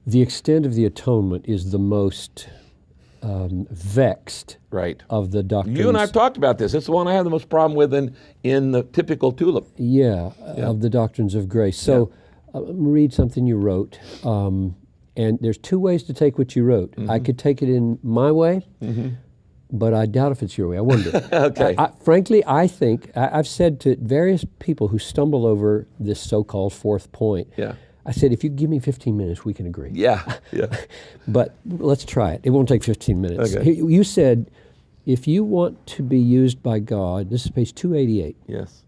The extent of the atonement is the most vexed Right. of the doctrines. You and I have talked about this. It's the one I have the most problem with in the typical tulip. Yeah, of the doctrines of grace. So read something you wrote. And there's two ways to take what you wrote. I could take it in my way, but I doubt if it's your way. I wonder. Okay. Frankly, I think, I've said to various people who stumble over this so-called fourth point, I said, if you give me 15 minutes, we can agree. Yeah. But let's try it. It won't take 15 minutes. Okay. You said, if you want to be used by God, this is page 288. Yes.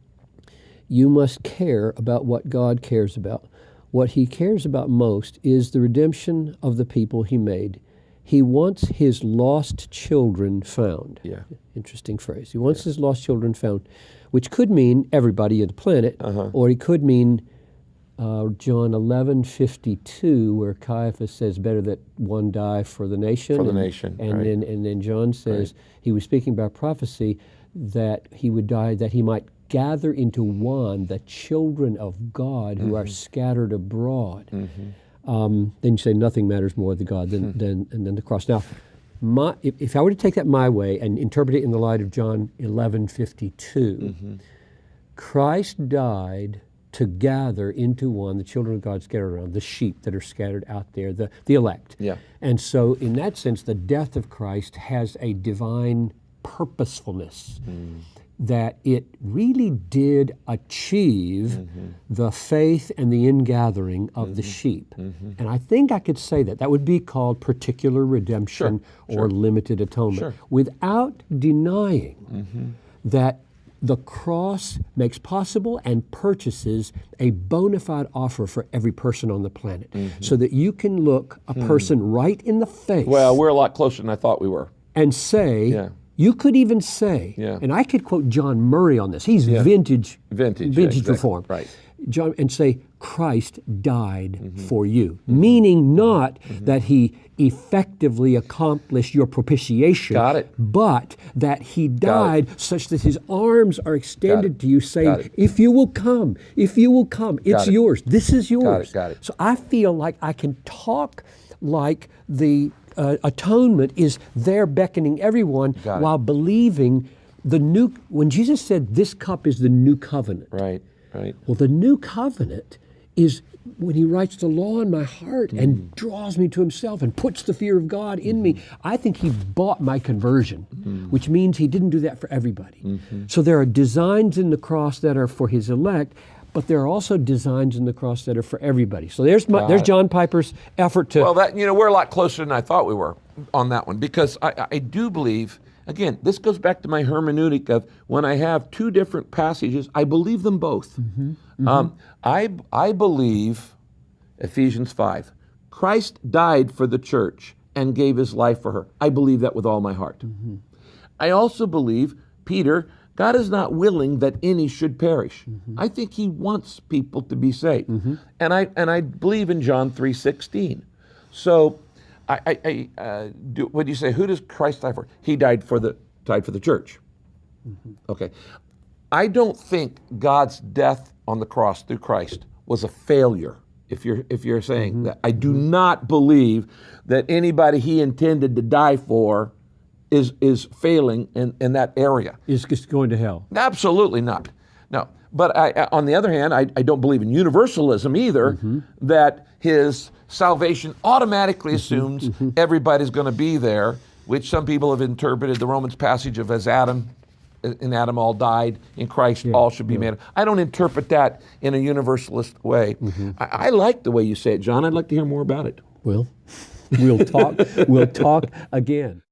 You must care about what God cares about. What he cares about most is the redemption of the people he made. He wants his lost children found. Yeah. Interesting phrase. He wants his lost children found, which could mean everybody on the planet, or he could mean John 11:52, where Caiaphas says, better that one die for the nation. For the nation, And then John says, he was speaking about prophecy, that he would die that he might gather into one the children of God who are scattered abroad. Then you say nothing matters more to God than the cross. Now, if I were to take that my way and interpret it in the light of John 11:52, Christ died to gather into one the children of God scattered around, the sheep that are scattered out there, the elect. Yeah. And so in that sense, the death of Christ has a divine purposefulness, that it really did achieve the faith and the ingathering of the sheep. And I think I could say that. That would be called particular redemption or limited atonement, without denying that the cross makes possible and purchases a bona fide offer for every person on the planet, so that you can look a person right in the face. Well, we're a lot closer than I thought we were. And say, you could even say, and I could quote John Murray on this. He's vintage reform. Right. John, and say, Christ died for you. Meaning not that he effectively accomplished your propitiation. Got it. But that he died such that his arms are extended to you, saying, if you will come, it's yours. This is yours. Got it. So I feel like I can talk like the atonement is there beckoning everyone while believing when Jesus said this cup is the new covenant. Right. Well, the new covenant is when he writes the law in my heart and draws me to himself and puts the fear of God in me. I think he bought my conversion, which means he didn't do that for everybody. So there are designs in the cross that are for his elect, but there are also designs in the cross that are for everybody. So there's John Piper's effort to... Well, we're a lot closer than I thought we were on that one, because I do believe, again, this goes back to my hermeneutic of when I have two different passages, I believe them both. I believe Ephesians 5. Christ died for the church and gave his life for her. I believe that with all my heart. I also believe, Peter, God is not willing that any should perish. I think he wants people to be saved. And I believe in John 3:16. So what do you say? Who does Christ die for? He died for the church. Okay. I don't think God's death on the cross through Christ was a failure. If you're saying that, I do not believe that anybody he intended to die for is failing in that area. Is just going to hell. Absolutely not. No. But on the other hand, I don't believe in universalism either, that his salvation automatically assumes everybody's going to be there, which some people have interpreted the Romans passage of as in Adam all died, in Christ all should be made. I don't interpret that in a universalist way. I like the way you say it, John. I'd like to hear more about it. Well, we'll talk again.